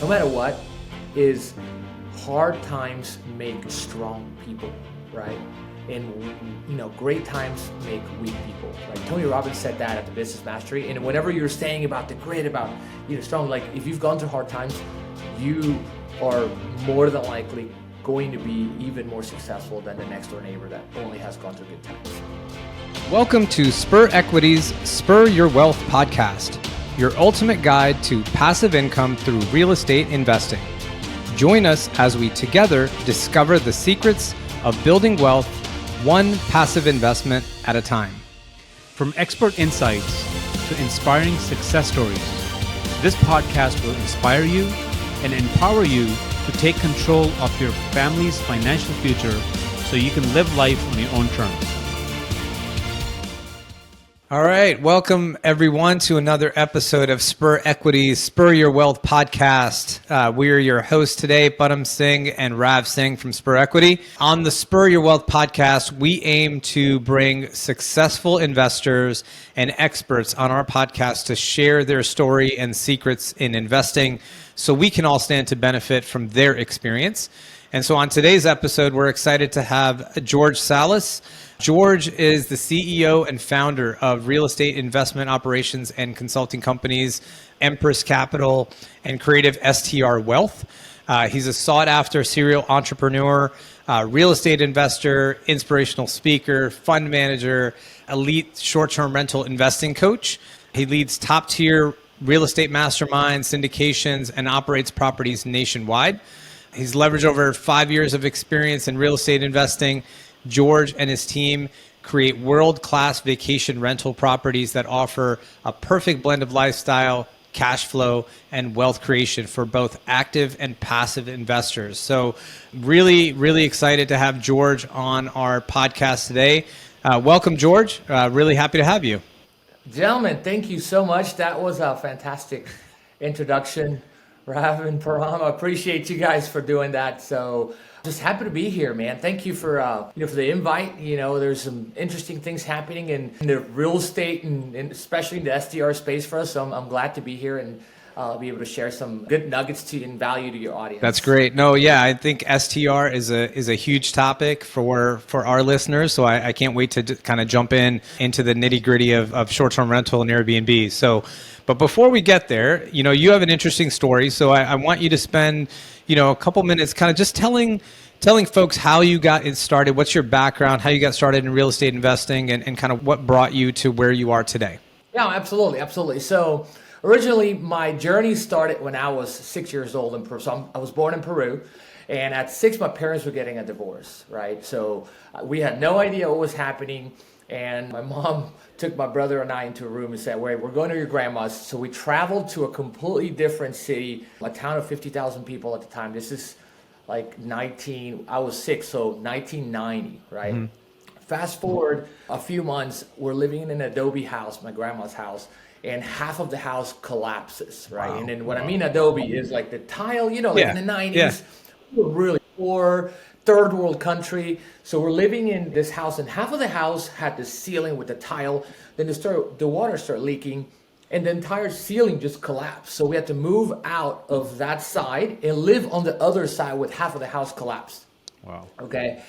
no matter what, is hard times make strong people, right? And great times make weak people. Right? Tony Robbins said that at the Business Mastery. And whenever you're saying about the grit, about strong, like if you've gone through hard times, you are more than likely going to be even more successful than the next door neighbor that only has gone through good times. Welcome to Spur Equity's Spur Your Wealth podcast, your ultimate guide to passive income through real estate investing. Join us as we together discover the secrets of building wealth one passive investment at a time. From expert insights to inspiring success stories, this podcast will inspire you and empower you to take control of your family's financial future so you can live life on your own terms. All right, welcome everyone to another episode of Spur Equity's Spur Your Wealth podcast. We are your hosts today, Param Singh and Rav Singh from Spur Equity. On the Spur Your Wealth podcast, we aim to bring successful investors and experts on our podcast to share their story and secrets in investing so we can all stand to benefit from their experience. And so on today's episode, we're excited to have George Salas. George is the CEO and founder of real estate investment operations and consulting companies, Empress Capital and Creative STR Wealth. He's a sought-after serial entrepreneur, real estate investor, inspirational speaker, fund manager, elite short-term rental investing coach. He leads top-tier real estate masterminds, syndications, and operates properties nationwide. He's leveraged over 5 years of experience in real estate investing. George and his team create world-class vacation rental properties that offer a perfect blend of lifestyle, cash flow, and wealth creation for both active and passive investors. So really, really excited to have George on our podcast today. Welcome, George. Really happy to have you. Gentlemen, thank you so much. That was a fantastic introduction. Rav and Param, I appreciate you guys for doing that. So just happy to be here, man. Thank you for for the invite. There's some interesting things happening in the real estate and especially in the SDR space for us. So I'm glad to be here and be able to share some good nuggets and value to your audience. That's great. No, yeah, I think STR is a huge topic for our listeners. So I can't wait to kind of jump into the nitty gritty of short-term rental and Airbnb. So, but before we get there, you have an interesting story. So I want you to spend a couple minutes kind of just telling folks how you got it started, what's your background, how you got started in real estate investing, and kind of what brought you to where you are today. Yeah, absolutely. So originally, my journey started when I was 6 years old in Peru. So I was born in Peru, and at 6, my parents were getting a divorce, right? So we had no idea what was happening, and my mom took my brother and I into a room and said, wait, we're going to your grandma's. So we traveled to a completely different city, a town of 50,000 people at the time. This is like I was 6, so 1990, right? Mm-hmm. Fast forward a few months, we're living in an adobe house, my grandma's house, and half of the house collapses, right? Wow. And then what I mean adobe is like the tile, in the 90s, we were really poor, third world country. So we're living in this house, and half of the house had the ceiling with the tile. Then the water started leaking, and the entire ceiling just collapsed. So we had to move out of that side and live on the other side with half of the house collapsed. Wow. Okay.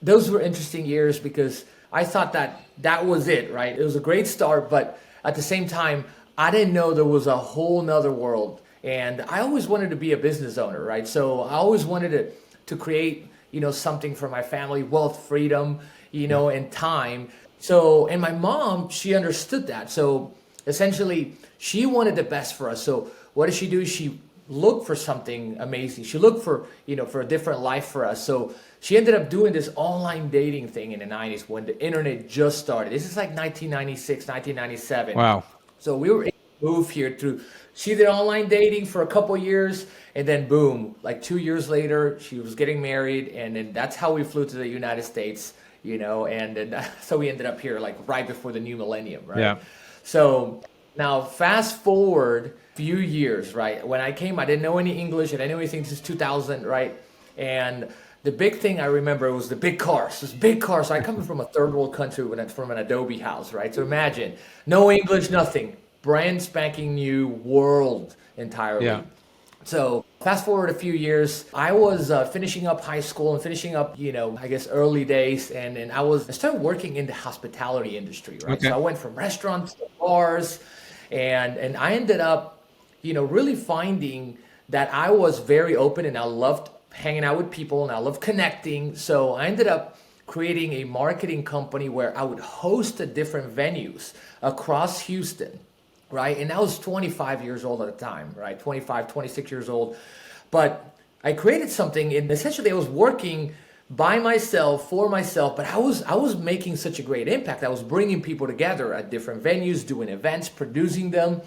Those were interesting years because I thought that was it, right? It was a great start, but at the same time, I didn't know there was a whole nother world. And I always wanted to be a business owner, right? So I always wanted to create, something for my family, wealth, freedom, and time. So, and my mom, she understood that. So essentially, she wanted the best for us. So what did she do? She looked for something amazing. She looked for, for a different life for us. So she ended up doing this online dating thing in the 90s when the internet just started. This is like 1996, 1997. Wow. So we were able to move here she did online dating for a couple years, and then boom, like 2 years later, she was getting married, and then that's how we flew to the United States, and then so we ended up here like right before the new millennium, right? Yeah. So now fast forward a few years, right? When I came, I didn't know any English, I didn't know anything since 2000, right? And the big thing I remember was the big cars. This big car. So I come from a third world country from an adobe house, right? So imagine, no English, nothing. Brand spanking new world entirely. Yeah. So Fast forward a few years, I was finishing up high school and finishing up, I guess early days, and I started working in the hospitality industry, right? Okay. So I went from restaurants to bars, and I ended up, really finding that I was very open and I loved hanging out with people and I loved connecting. So I ended up creating a marketing company where I would host at different venues across Houston, right? And I was 25 years old at the time, right? 25, 26 years old. But I created something, and essentially I was working by myself, for myself, but I was making such a great impact. I was bringing people together at different venues, doing events, producing them,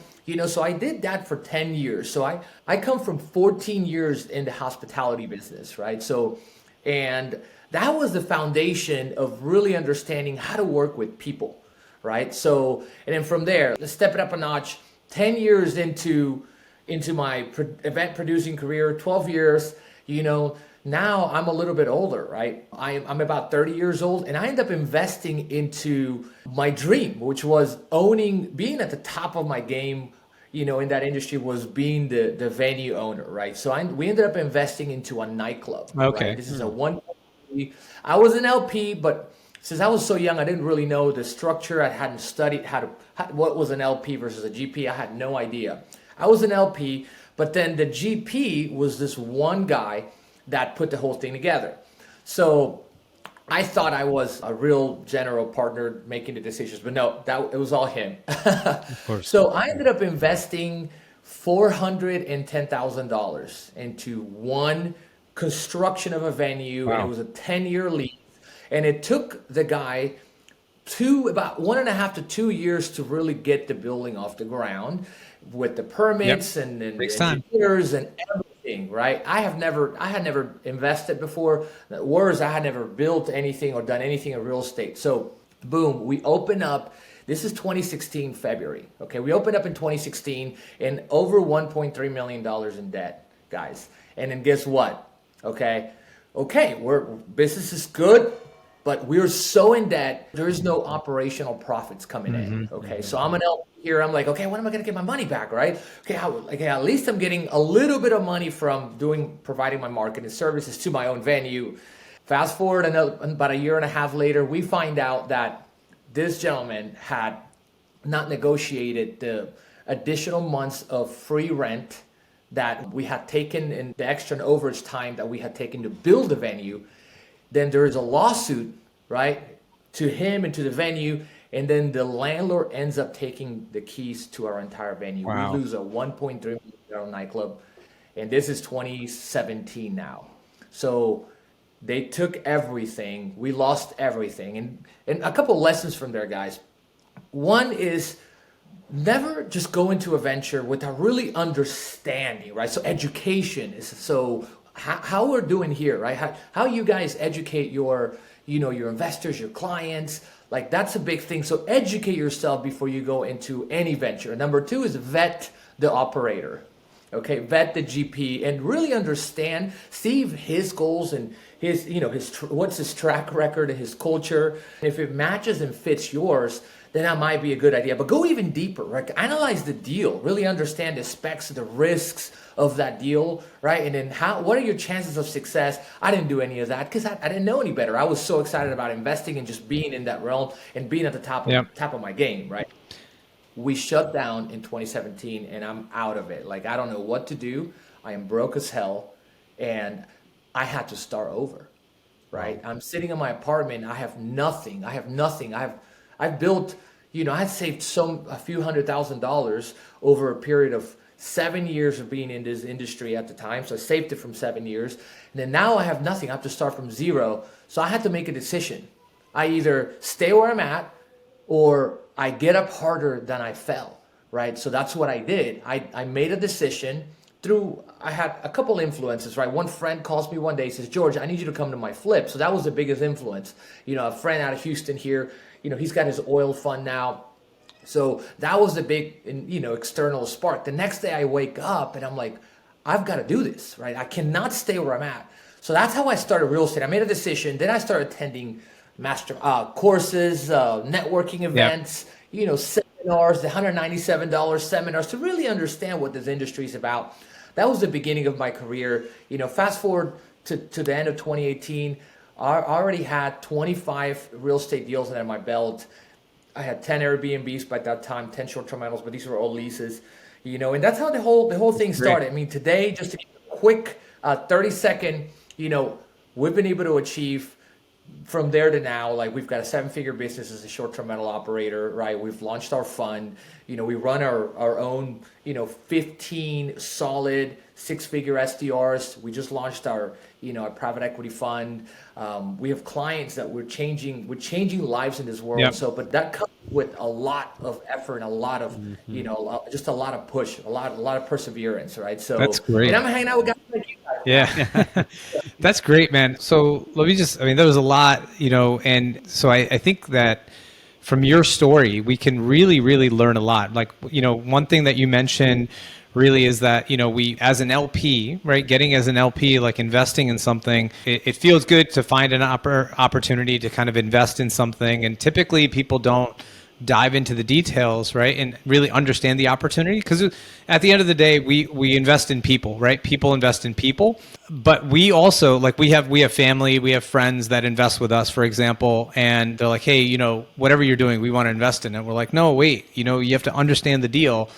so I did that for 10 years. So I come from 14 years in the hospitality business, right? So, and that was the foundation of really understanding how to work with people, right? So, and then from there, let's step it up a notch. 10 years into my event producing career, 12 years, now I'm a little bit older, right? I'm about 30 years old, and I end up investing into my dream, which was being at the top of my game, in that industry, was being the venue owner, right? So we ended up investing into a nightclub. Okay. Right? This is a one. I was an LP, but since I was so young, I didn't really know the structure. I hadn't studied what was an LP versus a GP. I had no idea. I was an LP, but then the GP was this one guy that put the whole thing together. So I thought I was a real general partner making the decisions, but no, it was all him. Of course. So I ended up investing $410,000 into one construction of a venue. Wow. And it was a 10-year lease. And it took the guy about 1.5 to 2 years to really get the building off the ground with the permits and engineers and everything, right? I had never invested before. Worse, I had never built anything or done anything in real estate. So boom, we open up. This is 2016 February. Okay, we opened up in 2016 and over $1.3 million in debt, guys. And then guess what? Okay, business is good, but we're so in debt, there's no operational profits coming in. Okay, so I'm an LP here. I'm like, okay, when am I going to get my money back, right? Okay, at least I'm getting a little bit of money from providing my marketing services to my own venue. Fast forward about a year and a half later, we find out that this gentleman had not negotiated the additional months of free rent that we had taken in the extra and overage time that we had taken to build the venue. Then there is a lawsuit, right, to him and to the venue, and then the landlord ends up taking the keys to our entire venue. Wow. We lose a $1.3 million nightclub, and this is 2017 now. So they took everything. We lost everything. And a couple lessons from there, guys. One is never just go into a venture without really understanding, right? So education is how we're doing here, right? How you guys educate your investors, your clients, like that's a big thing. So educate yourself before you go into any venture. Number two is vet the operator, okay? Vet the GP and really understand, see his goals and what's his track record and his culture. If it matches and fits yours, then that might be a good idea. But go even deeper, right? Analyze the deal, really understand the specs, the risks of that deal, right? And then what are your chances of success? I didn't do any of that because I didn't know any better. I was so excited about investing and just being in that realm and being at the top of my game, right? We shut down in 2017 and I'm out of it. Like, I don't know what to do. I am broke as hell and I had to start over, right? I'm sitting in my apartment. I have nothing. I've built, I had saved a few $100,000 over a period of 7 years of being in this industry at the time. So I saved it from 7 years. And then now I have nothing. I have to start from zero. So I had to make a decision. I either stay where I'm at or I get up harder than I fell, right? So that's what I did. I made a decision I had a couple influences, right? One friend calls me one day, says, George, I need you to come to my flip. So that was the biggest influence. A friend out of Houston here, he's got his oil fund now. So that was the big, external spark. The next day I wake up and I'm like, I've got to do this, right? I cannot stay where I'm at. So that's how I started real estate. I made a decision. Then I started attending courses, networking events, seminars, the $197 seminars to really understand what this industry is about. that was the beginning of my career. Fast forward to the end of 2018, I already had 25 real estate deals under my belt. I had 10 Airbnbs by that time, 10 short-term rentals, but these were all leases. And that's how the whole thing started. I mean, today, just a quick 30-second, we've been able to achieve from there to now, like we've got a 7-figure business as a short-term rental operator, right? We've launched our fund. We run our own, 15 solid 6-figure SDRs. We just launched our private equity fund. We have clients that we're changing lives in this world. Yep. So, but that comes with a lot of effort and a lot of, just a lot of push, a lot of perseverance, right? So that's great. And I'm hanging out with guys like you guys. Yeah, that's great, man. So let me there was a lot, and so I think that from your story, we can really, really learn a lot. Like, one thing that you mentioned really is that, we, as an LP, right, getting as an LP, like investing in something, it feels good to find an opportunity to kind of invest in something. And typically people don't dive into the details, right, and really understand the opportunity, because at the end of the day, we invest in people, right? People invest in people, but we also, like, we have family, we have friends that invest with us, for example, and they're like, hey, whatever you're doing, we want to invest in it. We're like, no, wait, you have to understand the deal,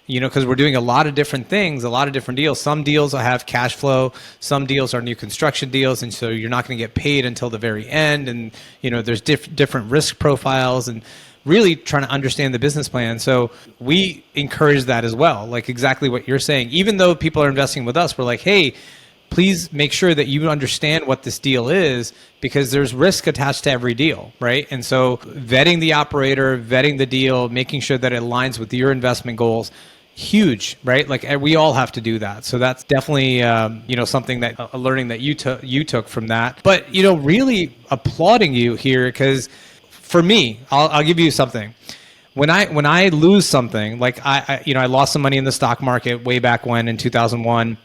because we're doing a lot of different things, a lot of different deals. Some deals have cash flow, some deals are new construction deals, and so you're not going to get paid until the very end, and there's different risk profiles, and really trying to understand the business plan. So we encourage that as well, like exactly what you're saying. Even though people are investing with us, we're like, hey, please make sure that you understand what this deal is, because there's risk attached to every deal, right? And so vetting the operator, vetting the deal, making sure that it aligns with your investment goals, huge, right? Like, we all have to do that. So that's definitely, something that a learning that you took from that. But, really applauding you here, because for me, I'll give you something. When I lose something, like I lost some money in the stock market way back when in 2001.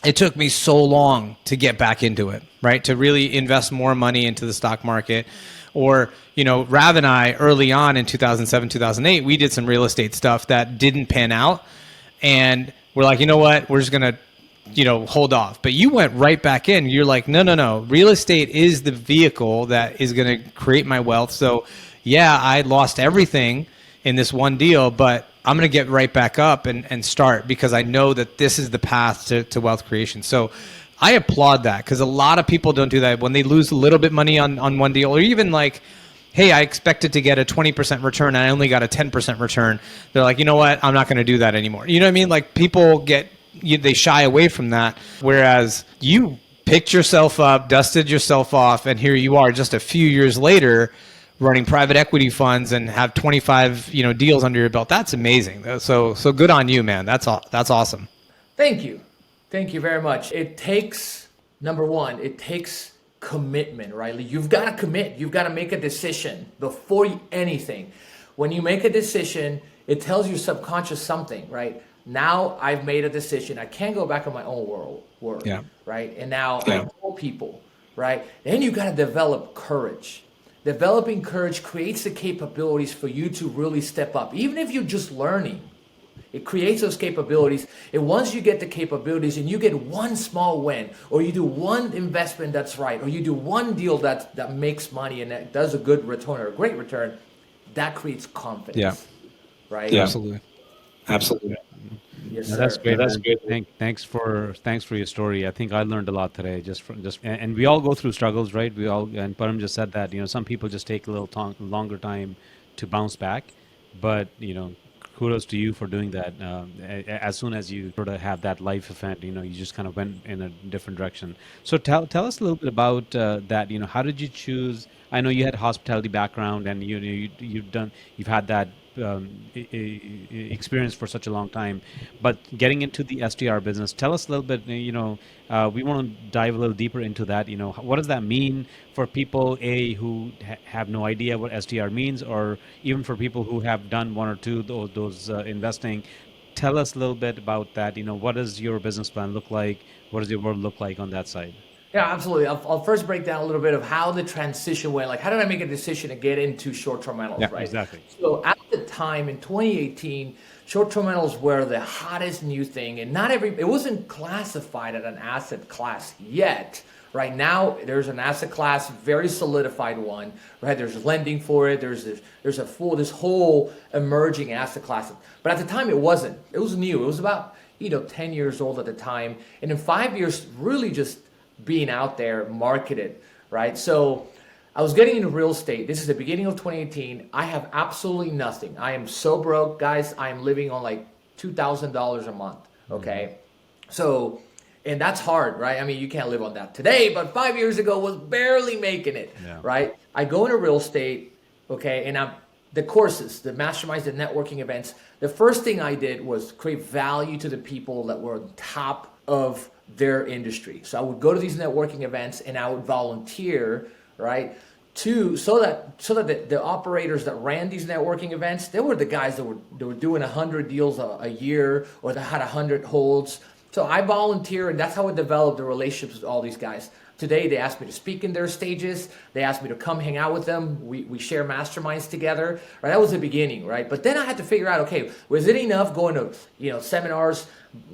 It took me so long to get back into it, right? To really invest more money into the stock market. Or, Rav and I, early on in 2007, 2008, we did some real estate stuff that didn't pan out. And we're like, you know what? We're just going to, hold off. But you went right back in. You're like, no. Real estate is the vehicle that is going to create my wealth. So, yeah, I lost everything in this one deal, but I'm going to get right back up and start, because I know that this is the path to wealth creation. So I applaud that, because a lot of people don't do that. When they lose a little bit money on one deal, or even like, hey, I expected to get a 20% return and I only got a 10% return. They're like, you know what? I'm not going to do that anymore. You know what I mean? Like, people they shy away from that. Whereas you picked yourself up, dusted yourself off, and here you are just a few years later running private equity funds and have 25, deals under your belt. That's amazing. So good on you, man. That's awesome. Thank you. Thank you very much. It takes, number one, it takes commitment, right? You've got to commit. You've got to make a decision before anything. When you make a decision, it tells your subconscious something, right? Now I've made a decision. I can't go back on my own word, yeah. right? And now I told people, right? Then you got to develop courage. Developing courage creates the capabilities for you to really step up. Even if you're just learning, it creates those capabilities. And once you get the capabilities and you get one small win, or you do one investment that's right, or you do one deal that makes money and that does a good return or a great return, that creates confidence. Yeah. Right? Yeah. Absolutely. Yes, No, sir. that's great. That's great. Thanks for your story. I think I learned a lot today. And we all go through struggles, right? And Param just said that some people just take a little longer time to bounce back, but kudos to you for doing that. As soon as you sort of have that life event, you just kind of went in a different direction. So tell us a little bit about that. How did you choose? I know you had a hospitality background, and you've had that experience for such a long time, but getting into the SDR business, tell us a little bit. We want to dive a little deeper into that. What does that mean for people who have no idea what SDR means, or even for people who have done one or two those investing? Tell us a little bit about that. What does your business plan look like? What does your world look like on that side? Yeah, absolutely. I'll first break down a little bit of how the transition went. Like, how did I make a decision to get into short-term rentals, right? Exactly. So at the time in 2018, short-term rentals were the hottest new thing, and it wasn't classified as an asset class yet. Right now, there's an asset class, very solidified one, right? There's lending for it. There's this whole emerging asset class. But at the time, it wasn't. It was new. It was about 10 years old at the time, and in 5 years, really just being out there, marketed, right? So I was getting into real estate. This is the beginning of 2018. I have absolutely nothing. I am so broke, guys. I am living on like $2,000 a month. Okay, so. And that's hard, right? I mean, you can't live on that today, but 5 years ago was barely making it, right? I go into real estate, okay, and the courses, the masterminds, the networking events. The first thing I did was create value to the people that were on top of their industry. So I would go to these networking events and I would volunteer, right? So that the operators that ran these networking events, they were the guys that were doing 100 deals a year, or that had 100 holds. So I volunteer, and that's how I developed the relationships with all these guys. Today, they ask me to speak in their stages. They ask me to come hang out with them. We share masterminds together. Right? That was the beginning, right? But then I had to figure out, okay, was it enough going to seminars,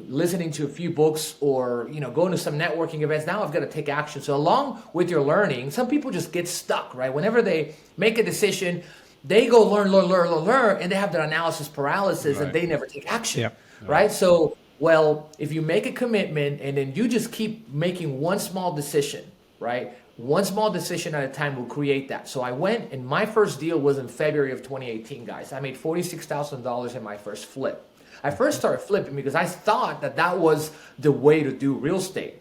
listening to a few books, or going to some networking events? Now I've got to take action. So along with your learning, some people just get stuck, right? Whenever they make a decision, they go learn, and they have their analysis paralysis, and they never take action, right? So. Well, if you make a commitment and then you just keep making one small decision, right? One small decision at a time will create that. So I went, and my first deal was in February of 2018, guys. I made $46,000 in my first flip. I first started flipping because I thought that was the way to do real estate,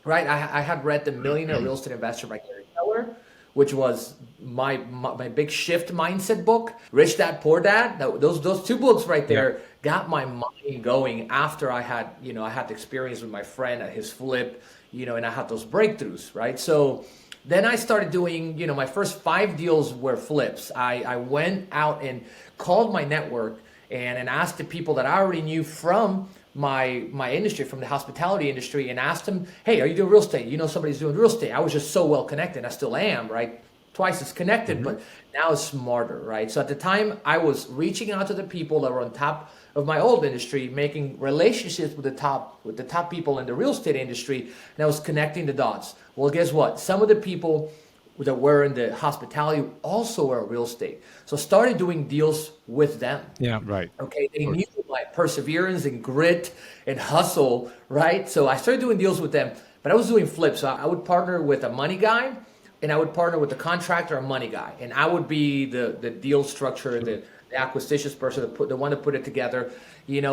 right? I had read The Millionaire Real Estate Investor by Gary Keller, which was my big shift mindset book. Rich Dad, Poor Dad. Those two books right there got my mind going after I had the experience with my friend at his flip, and I had those breakthroughs, right? So then I started doing, my first 5 deals were flips. I went out and called my network and asked the people that I already knew from my industry, from the hospitality industry, and asked them, hey, are you doing real estate? Somebody's doing real estate. I was just so well connected. I still am, right? Twice as connected, but now it's smarter, right? So at the time, I was reaching out to the people that were on top of my old industry, making relationships with the top people in the real estate industry, and I was connecting the dots. Well, guess what? Some of the people that were in the hospitality also were real estate. So started doing deals with them. Yeah, right. Okay, they knew my perseverance and grit and hustle, right? So I started doing deals with them, but I was doing flips. So I would partner with a money guy, and I would partner with the contractor, a money guy, and I would be the deal structure, the acquisitions person, the one to put it together,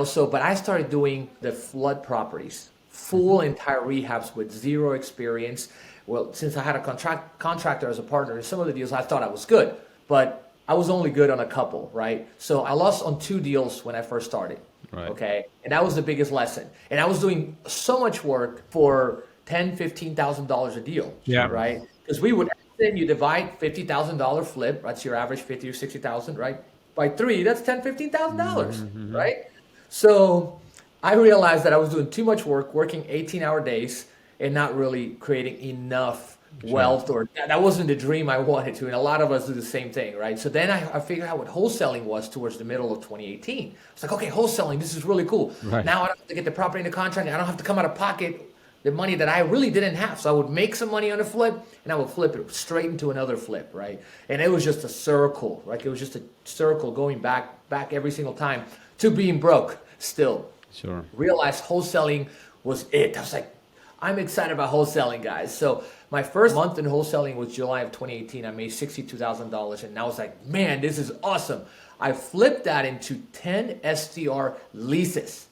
So, but I started doing the flood properties, full entire rehabs with zero experience. Well, since I had a contractor as a partner in some of the deals, I thought I was good, but I was only good on a couple, right? So I lost on 2 deals when I first started, okay? And that was the biggest lesson. And I was doing so much work for $10,000, $15,000 a deal, right? Because then you divide $50,000 flip, that's your average 50 or 60,000, right? By 3, that's $10,000, $15,000, right? So I realized that I was doing too much work, working 18-hour days, and not really creating enough wealth, or that wasn't the dream I wanted to. And a lot of us do the same thing, right? So then I figured out what wholesaling was towards the middle of 2018. It's like, okay, wholesaling, this is really cool. Right. Now I don't have to get the property into contract. I don't have to come out of pocket the money that I really didn't have. So I would make some money on a flip, and I would flip it straight into another flip, right? And it was just a circle, right? It was just a circle going back every single time to being broke still. Sure. Realized wholesaling was it. I was like, I'm excited about wholesaling, guys. So my first month in wholesaling was July of 2018. I made $62,000, and I was like, man, this is awesome. I flipped that into 10 STR leases.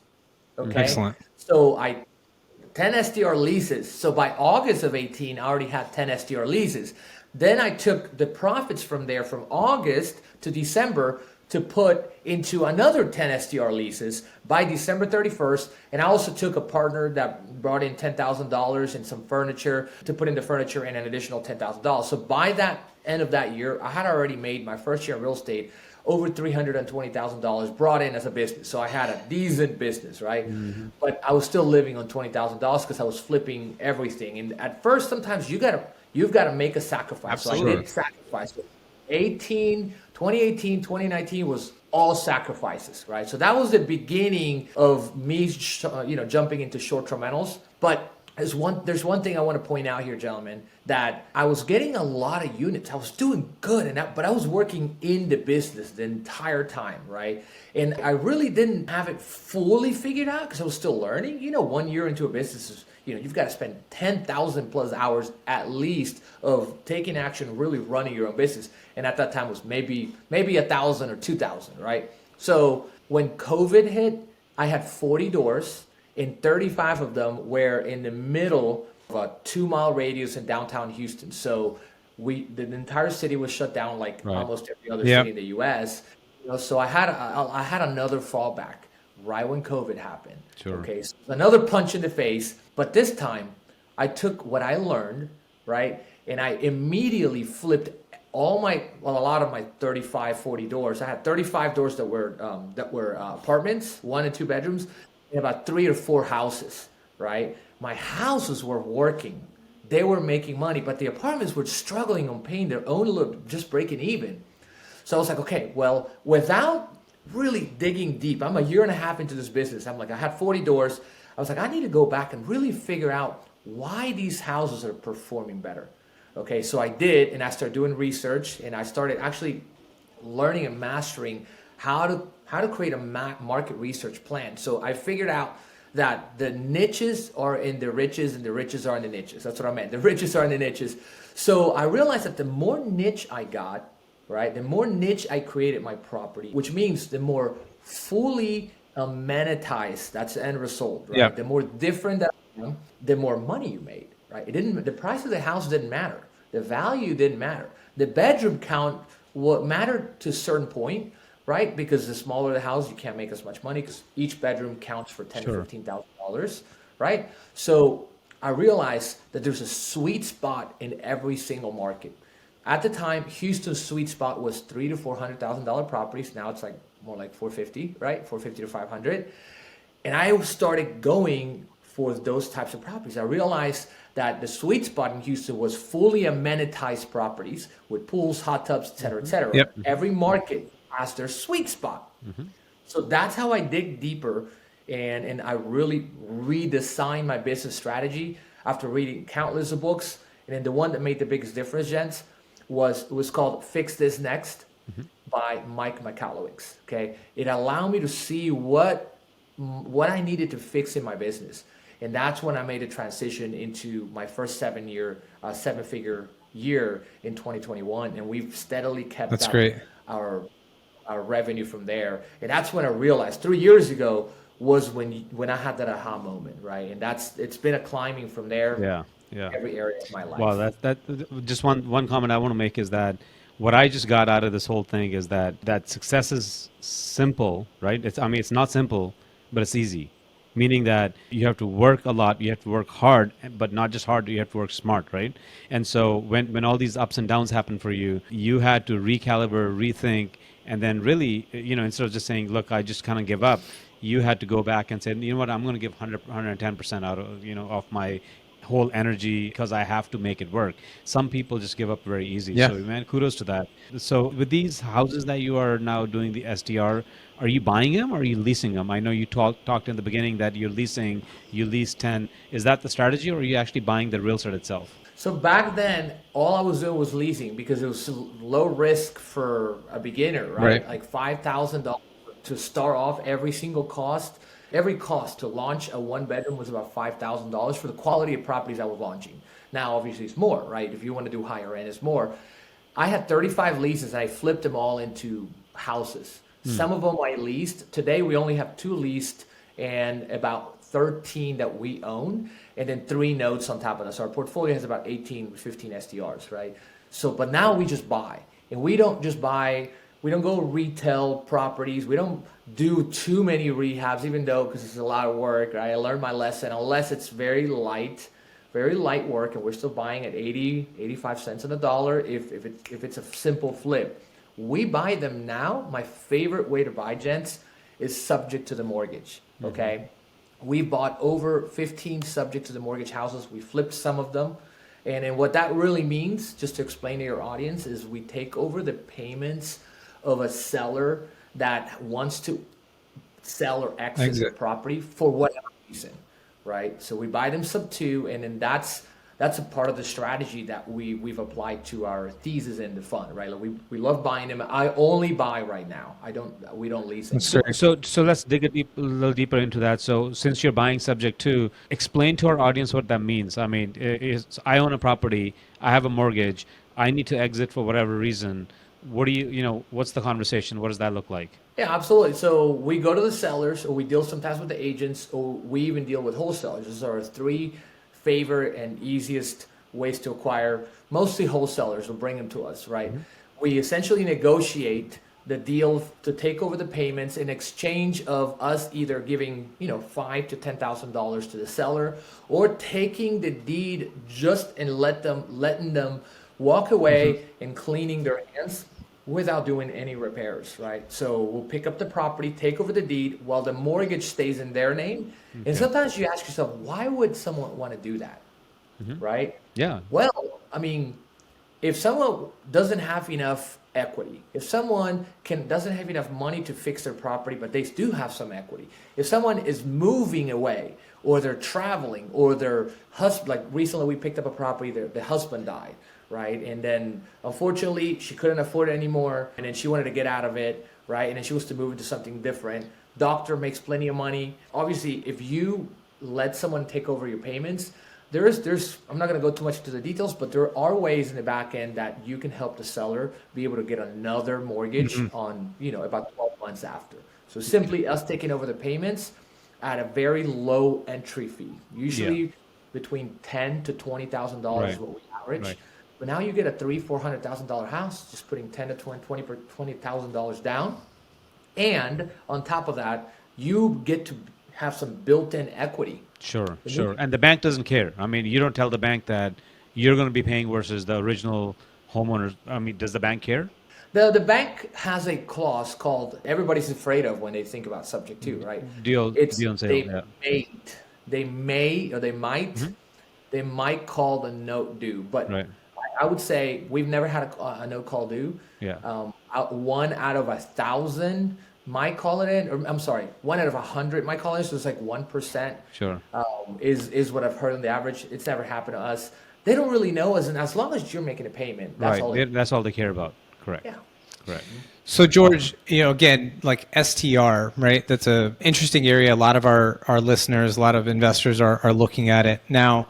Okay. Excellent. So 10 STR leases. So by August of 18, I already had 10 STR leases. Then I took the profits from there from August to December to put into another 10 STR leases by December 31st. And I also took a partner that brought in $10,000 and some furniture to put into furniture and an additional $10,000. So by that end of that year, I had already made my first year in real estate over $320,000 brought in as a business. So I had a decent business, right? Mm-hmm. But I was still living on $20,000 because I was flipping everything. And at first, sometimes you've got to make a sacrifice. Absolutely. So I did sacrifice. 2018, 2019 was all sacrifices, right? So that was the beginning of me, jumping into short-term rentals. But there's one thing I want to point out here, gentlemen, that I was getting a lot of units. I was doing good, but I was working in the business the entire time, right? And I really didn't have it fully figured out because I was still learning. 1 year into a business is, you've got to spend 10,000 plus hours at least of taking action, really running your own business. And at that time was maybe 1,000 or 2,000, right? So when COVID hit, I had 40 doors, and 35 of them were in the middle of a 2-mile radius in downtown Houston. So the entire city was shut down, like almost every other city in the U.S. So I had another fallback right when COVID happened. Sure. Okay, so another punch in the face, but this time I took what I learned, right, and I immediately flipped a lot of my 35, 40 doors. I had 35 doors that were apartments, 1 and 2 bedrooms, and about 3 or 4 houses, right? My houses were working. They were making money, but the apartments were struggling on paying their own, just breaking even. So I was like, okay, well, without really digging deep, I'm a year and a half into this business. I had 40 doors. I was like, I need to go back and really figure out why these houses are performing better. Okay, so I did, and I started doing research, and I started actually learning and mastering how to create a market research plan. So I figured out that the niches are in the riches and the riches are in the niches. That's what I meant. The riches are in the niches. So I realized that the more niche I got, right, the more niche I created my property, which means the more fully amenitized, that's the end result, right? Yeah. The more different that I am, the more money you made, right? The price of the house didn't matter. The value didn't matter. The bedroom count, what mattered to a certain point, right? Because the smaller the house, you can't make as much money because each bedroom counts for $10,000 to $15,000, right? So I realized that there's a sweet spot in every single market. At the time, Houston's sweet spot was $300,000 to $400,000 properties. Now it's like more like 450, right? 450 to 500. And I started going for those types of properties. I realized that the sweet spot in Houston was fully amenitized properties with pools, hot tubs, et cetera, et cetera. Yep. Every market has their sweet spot. So that's how I dig deeper, and I really redesigned my business strategy after reading countless of books. And then the one that made the biggest difference, gents, was called Fix This Next by Mike McAllowicz. Okay, it allowed me to see what I needed to fix in my business, and that's when I made a transition into my first 7-figure year in 2021, and we've steadily kept That's up great. our revenue from there. And that's when I realized 3 years ago was when I had that aha moment, right? And it's been a climbing from there. Yeah. Every area of my life. Wow, that just one comment I want to make is that what I just got out of this whole thing is that success is simple, right? It's not simple, but it's easy. Meaning that you have to work a lot, you have to work hard, but not just hard, you have to work smart, right? And so when all these ups and downs happen for you, you had to recalibrate, rethink, and then really, instead of just saying, look, I just kind of give up, you had to go back and say, you know what, I'm going to give 110% out of my whole energy because I have to make it work. Some people just give up very easy. Yeah. So man, kudos to that. So with these houses that you are now doing the SDR, are you buying them or are you leasing them? I know you talked in the beginning that you lease 10. Is that the strategy or are you actually buying the real estate itself? So back then, all I was doing was leasing because it was low risk for a beginner, right? Like $5,000 to start off every single cost. Every cost to launch a 1-bedroom was about $5,000 for the quality of properties I was launching. Now, obviously, it's more, right? If you want to do higher end, it's more. I had 35 leases and I flipped them all into houses. Some of them I leased. Today, we only have 2 leased and about 13 that we own, and then 3 notes on top of that. So our portfolio has about 15 SDRs, right? So, but now we just buy, and we don't just buy. We don't go retail properties. We don't do too many rehabs, even though, because it's a lot of work, right? I learned my lesson, unless it's very light work, and we're still buying at 80, 85 cents on the dollar if it's a simple flip. We buy them now. My favorite way to buy, gents, is subject to the mortgage, okay? We bought over 15 subject to the mortgage houses. We flipped some of them. And then what that really means, just to explain to your audience, is we take over the payments of a seller that wants to sell or exit their property for whatever reason, right? So we buy them sub two, and then that's a part of the strategy that we've applied to our thesis in the fund, right? Like we love buying them. I only buy right now. We don't lease them. So let's dig a little deeper into that. So since you're buying subject to, explain to our audience what that means. I mean, I own a property, I have a mortgage, I need to exit for whatever reason. What do what's the conversation? What does that look like? Yeah, absolutely. So we go to the sellers, or we deal sometimes with the agents, or we even deal with wholesalers. Those are our three favorite and easiest ways to acquire. Mostly wholesalers will bring them to us, right? We essentially negotiate the deal to take over the payments in exchange of us either giving $5,000 to $10,000 to the seller, or taking the deed just and letting them walk away and cleaning their hands without doing any repairs, right? So we'll pick up the property, take over the deed while the mortgage stays in their name. And sometimes you ask yourself, why would someone want to do that, right? Yeah. Well, I mean, if someone doesn't have enough equity, if someone doesn't have enough money to fix their property, but they do have some equity, if someone is moving away, or they're traveling, or their husband, like recently we picked up a property, the husband died, right? And then unfortunately she couldn't afford it anymore, and then she wanted to get out of it, right? And then she was to move into something different. Doctor makes plenty of money. Obviously, if you let someone take over your payments, there's I'm not going to go too much into the details, but there are ways in the back end that you can help the seller be able to get another mortgage on about 12 months after. So simply us taking over the payments at a very low entry fee, usually between $10,000 to $20,000 is what we average. Right. But now you get a $300,000-$400,000 house just putting $10,000 to $20,000 down, and on top of that, you get to have some built-in equity. Sure. And the bank doesn't care. I mean, you don't tell the bank that you're going to be paying versus the original homeowner. I mean, does the bank care? The bank has a clause called everybody's afraid of when they think about subject to, right? Deal and sale. They might call the note due, but Right. I would say we've never had a no call due. Yeah. One out of 1,000 might call it in, or I'm sorry, 1 out of 100 might call it in. So it's like 1%. Sure. Is what I've heard on the average. It's never happened to us. They don't really know us, and as long as you're making a payment, that's all. That's all they care about. Correct. Yeah. Correct. So George, again, like STR, right? That's a interesting area. A lot of our listeners, a lot of investors are looking at it now.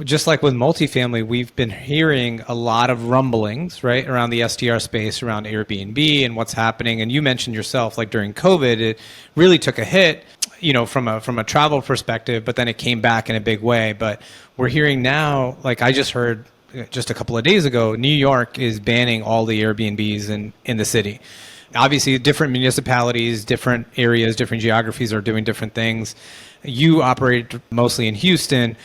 Just like with multifamily, we've been hearing a lot of rumblings, right, around the STR space, around Airbnb and what's happening. And you mentioned yourself, like during COVID, it really took a hit, from a travel perspective, but then it came back in a big way. But we're hearing now, like I just heard just a couple of days ago, New York is banning all the Airbnbs in the city. Obviously, different municipalities, different areas, different geographies are doing different things. You operate mostly in Houston.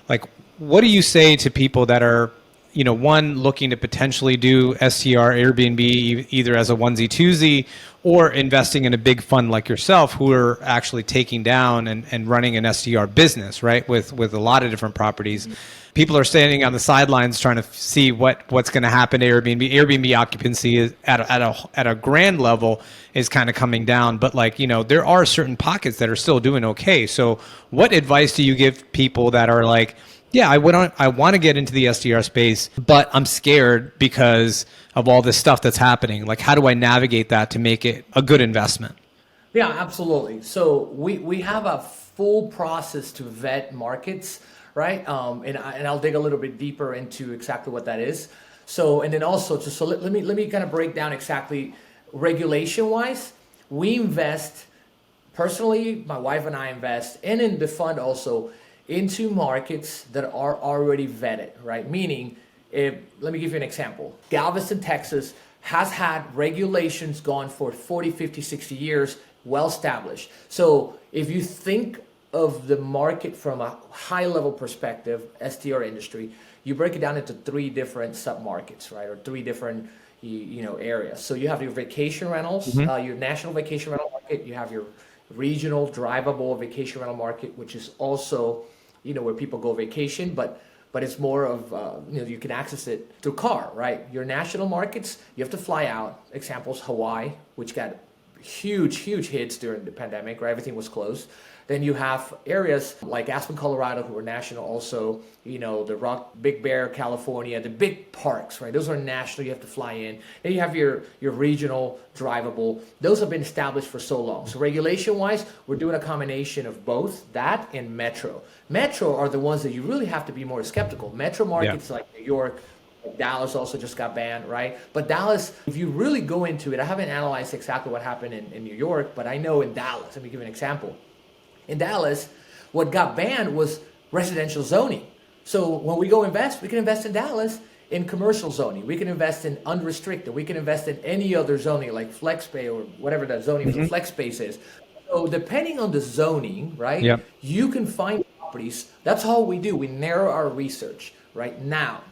Like, what do you say to people that are, one, looking to potentially do STR, Airbnb, either as a onesie, twosie, or investing in a big fund like yourself, who are actually taking down and running an STR business, right, with a lot of different properties? People are standing on the sidelines trying to see what's going to happen to Airbnb. Airbnb occupancy is at a grand level is kind of coming down, but there are certain pockets that are still doing okay. So what advice do you give people that are like, yeah, I want to get into the STR space, but I'm scared because of all this stuff that's happening? Like, how do I navigate that to make it a good investment? Yeah, absolutely. So we have a full process to vet markets, right? And I'll dig a little bit deeper into exactly what that is. So, and then also, let me kind of break down exactly regulation wise. We invest personally, my wife and I invest, and in the fund also, into markets that are already vetted, right? Meaning, let me give you an example. Galveston, Texas has had regulations gone for 40, 50, 60 years, well established. So if you think of the market from a high level perspective, STR industry, you break it down into 3 different sub-markets, right? Or 3 different areas. So you have your vacation rentals, your national vacation rental market, you have your regional drivable vacation rental market, which is also where people go vacation, but it's more of you can access it through car, right? Your national markets, you have to fly out. Examples: Hawaii, which got huge hits during the pandemic, right? Everything was closed. Then you have areas like Aspen, Colorado, who are national also, the Rock, Big Bear, California, the big parks, right? Those are national, you have to fly in. Then you have your regional, drivable. Those have been established for so long. So regulation-wise, we're doing a combination of both that and metro. Metro are the ones that you really have to be more skeptical. Metro markets like New York, Dallas also just got banned, right? But Dallas, if you really go into it, I haven't analyzed exactly what happened in New York, but I know in Dallas, let me give you an example. In Dallas, what got banned was residential zoning. So when we go invest, we can invest in Dallas in commercial zoning. We can invest in unrestricted. We can invest in any other zoning like flex pay or whatever that zoning for flex space is. So depending on the zoning, right, you can find properties. That's all we do. We narrow our research right now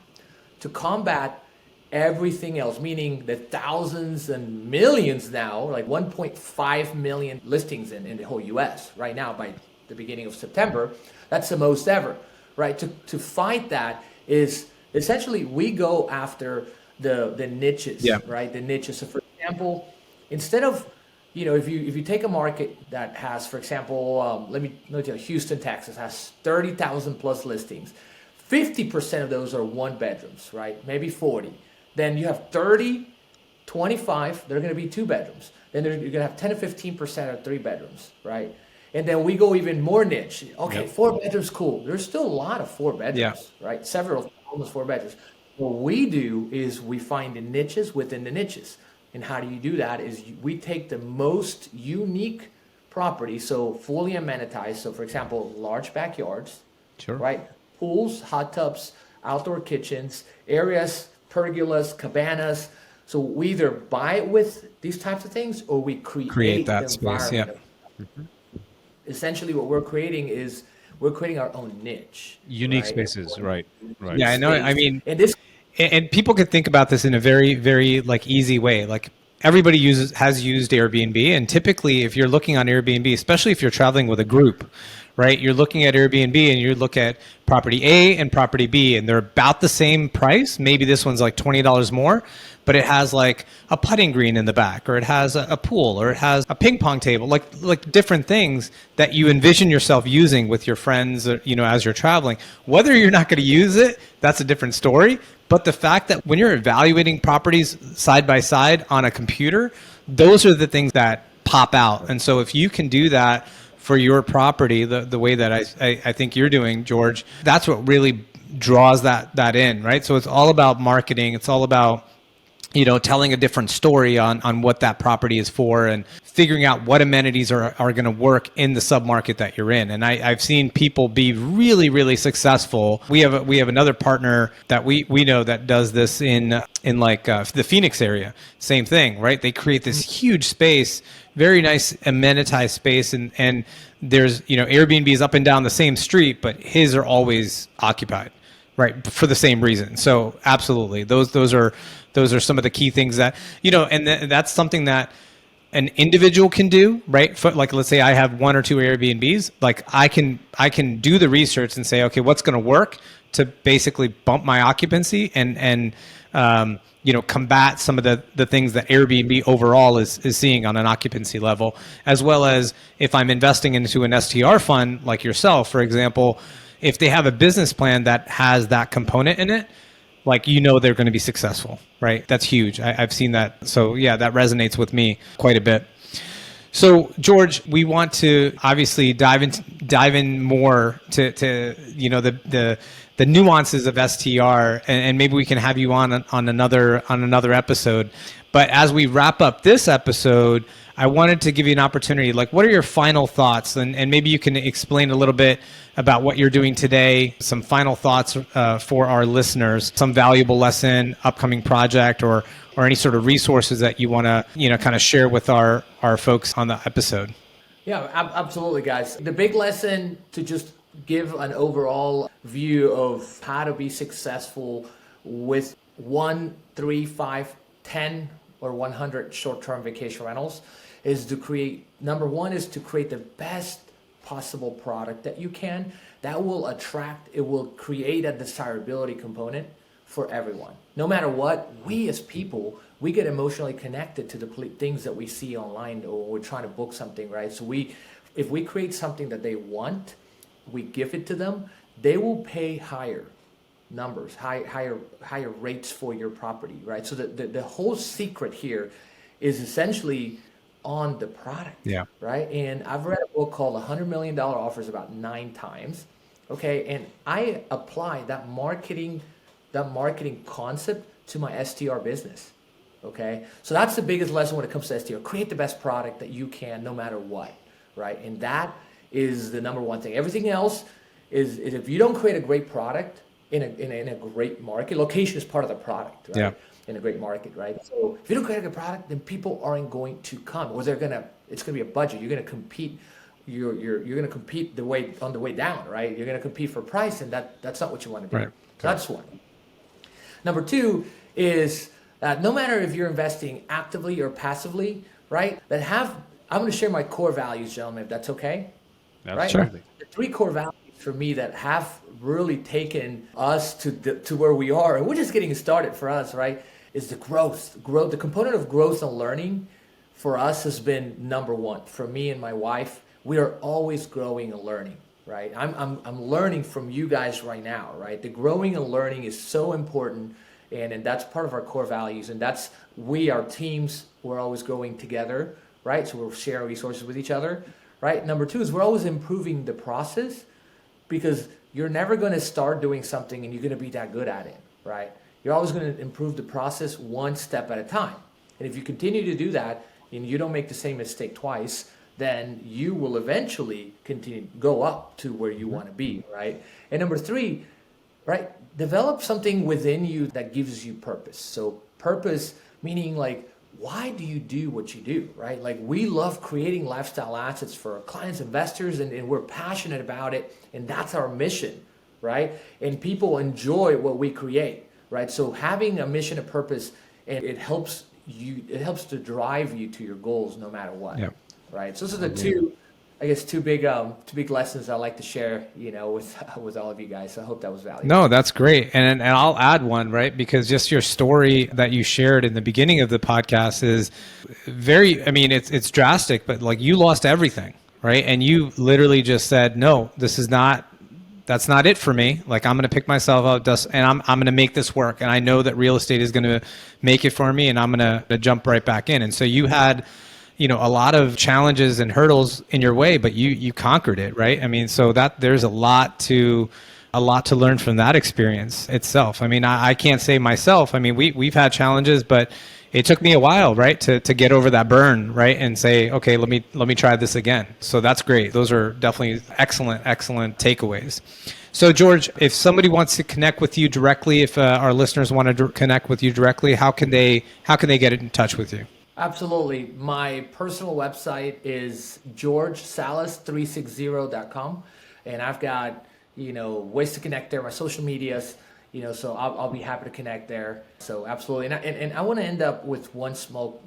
to combat everything else, meaning the thousands and millions now, like 1.5 million listings in the whole US right now by the beginning of September. That's the most ever, right? To fight that is essentially we go after the niches, right? The niches. So for example, instead of, if you take a market that has, for example, let me tell you, Houston, Texas has 30,000 plus listings. 50% of those are one bedrooms, right? Maybe 40. Then you have 30, 25, they're going to be two bedrooms. Then you're going to have 10 to 15% are three bedrooms, right? And then we go even more niche. Okay, 4 bedrooms, cool. There's still a lot of 4 bedrooms, right? Several, almost 4 bedrooms. What we do is we find the niches within the niches. And how do you do that is we take the most unique property, so fully amenitized. So for example, large backyards, right? Pools, hot tubs, outdoor kitchens, areas, pergolas, cabanas. So we either buy it with these types of things or we create that space. Essentially what we're creating is we're creating our own niche. Unique spaces, right. Yeah, I know. I mean, and people could think about this in a very, very easy way. Like everybody has used Airbnb, and typically if you're looking on Airbnb, especially if you're traveling with a group, right? You're looking at Airbnb and you look at property A and property B, and they're about the same price. Maybe this one's like $20 more, but it has like a putting green in the back, or it has a pool, or it has a ping pong table, like different things that you envision yourself using with your friends, as you're traveling. Whether you're not going to use it, that's a different story. But the fact that when you're evaluating properties side by side on a computer, those are the things that pop out. And so if you can do that for your property, the way that I think you're doing, George, that's what really draws that in, right? So it's all about marketing. It's all about, telling a different story on what that property is for and figuring out what amenities are going to work in the submarket that you're in. And I've seen people be really, really successful. We have another partner that we know that does this in the Phoenix area. Same thing, right? They create this huge space, very nice amenitized space, and there's Airbnb is up and down the same street, but his are always occupied, right? For the same reason. So absolutely, those are some of the key things that and that's something that an individual can do, right? Like let's say I have 1 or 2 Airbnbs, like I can do the research and say, okay, what's going to work to basically bump my occupancy and combat some of the things that Airbnb overall is seeing on an occupancy level, as well as if I'm investing into an STR fund like yourself, for example, if they have a business plan that has that component in it, they're going to be successful, right? That's huge. I've seen that. So yeah, that resonates with me quite a bit. So George, we want to obviously dive in more to the nuances of STR, and maybe we can have you on another episode. But as we wrap up this episode, I wanted to give you an opportunity. What are your final thoughts? And maybe you can explain a little bit about what you're doing today, some final thoughts for our listeners, some valuable lesson, upcoming project, or any sort of resources that you want to, kind of share with our folks on the episode. Yeah, absolutely, guys. The big lesson, to just give an overall view of how to be successful with 1, 3, 5, 10, or 100 short-term vacation rentals, is to create, number one is to create the best possible product that you can. That will attract, it will create a desirability component for everyone. No matter what, we as people, we get emotionally connected to the things that we see online or we're trying to book something, right? So if we create something that they want, we give it to them, they will pay higher numbers, higher rates for your property, right? So the whole secret here is essentially on the product, right? And I've read a book called $100 Million Offers about 9 times, okay? And I apply that marketing concept to my STR business, okay? So that's the biggest lesson when it comes to STR. Create the best product that you can no matter what, right? And that is the number one thing. Everything else is if you don't create a great product in a great market, location is part of the product, right? Yeah. In a great market, right? So if you don't create a good product, then people aren't going to come, or it's gonna be a budget. You're gonna compete. You're gonna compete on the way down, right? You're gonna compete for price, and that's not what you want to do. Right. So that's one. Number two is no matter if you're investing actively or passively, right? I'm going to share my core values, gentlemen, if that's okay. Absolutely. Right? The 3 core values for me that have really taken us to where we are, and we're just getting started for us, right? Is the growth. The component of growth and learning for us has been number one. For me and my wife, we are always growing and learning, right? I'm learning from you guys right now, right? The growing and learning is so important, and that's part of our core values. And that's our teams, we're always growing together, right? So we're sharing resources with each other, right? Number 2 is we're always improving the process, because you're never going to start doing something and you're going to be that good at it, right? You're always going to improve the process one step at a time. And if you continue to do that and you don't make the same mistake twice, then you will eventually go up to where you want to be, right? And number 3, right? Develop something within you that gives you purpose. So purpose meaning like, why do you do what you do, right? Like, we love creating lifestyle assets for our clients, investors, and we're passionate about it. And that's our mission, right? And people enjoy what we create, right? So having a mission, a purpose, and it helps to drive you to your goals no matter what, right? So those are the two big lessons I like to share, with all of you guys. So I hope that was valuable. No, that's great. And I'll add one, right? Because just your story that you shared in the beginning of the podcast is it's drastic, but like, you lost everything, right? And you literally just said, no, that's not it for me. Like, I'm going to pick myself up and I'm going to make this work. And I know that real estate is going to make it for me, and I'm going to jump right back in. And so you had, a lot of challenges and hurdles in your way, but you conquered it, right? I mean, so that there's a lot to learn from that experience itself. I mean, I can't say myself. I mean, we've had challenges, but it took me a while, right, to get over that burn, right, and say, okay, let me try this again. So that's great. Those are definitely excellent takeaways. So George, if somebody wants to connect with you directly, if our listeners want to connect with you directly, how can they get in touch with you? Absolutely. My personal website is georgesalas360.com, and I've got, ways to connect there, my social medias, so I'll be happy to connect there. So absolutely. And I want to end up with one small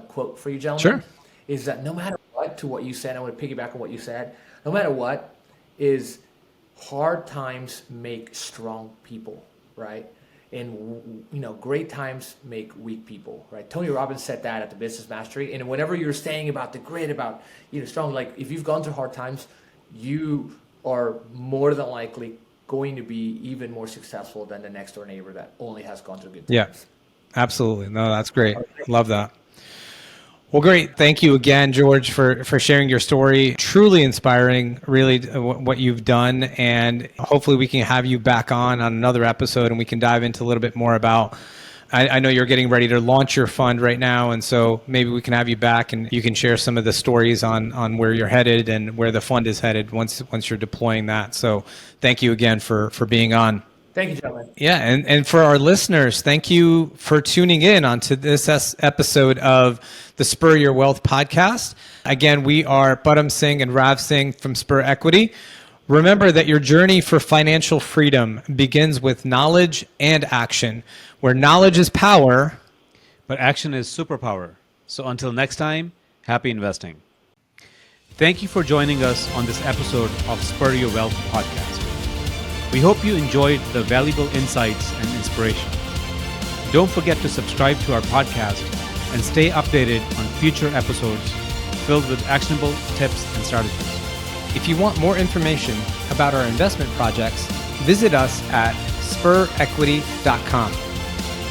quote for you, gentlemen. Sure. Is that no matter what, to what you said, I want to piggyback on what you said, no matter what, is hard times make strong people, right? And great times make weak people, right? Tony Robbins said that at the Business Mastery. And whenever you're saying about the grit, about strong, like, if you've gone through hard times, you are more than likely going to be even more successful than the next door neighbor that only has gone through good times. Yeah, absolutely. No, that's great. Love that. Well, great. Thank you again, George, for sharing your story. Truly inspiring, really, what you've done. And hopefully we can have you back on another episode, and we can dive into a little bit more about, I know you're getting ready to launch your fund right now. And so maybe we can have you back and you can share some of the stories on where you're headed and where the fund is headed once you're deploying that. So thank you again for being on. Thank you, gentlemen. Yeah, and for our listeners, thank you for tuning in onto this episode of the Spur Your Wealth podcast. Again, we are Param Singh and Rav Singh from Spur Equity. Remember that your journey for financial freedom begins with knowledge and action, where knowledge is power, but action is superpower. So until next time, happy investing. Thank you for joining us on this episode of Spur Your Wealth podcast. We hope you enjoyed the valuable insights and inspiration. Don't forget to subscribe to our podcast and stay updated on future episodes filled with actionable tips and strategies. If you want more information about our investment projects, visit us at SpurEquity.com.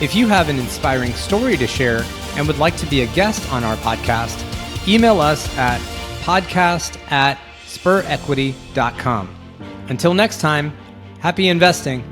If you have an inspiring story to share and would like to be a guest on our podcast, email us at podcast@SpurEquity.com. Until next time, happy investing.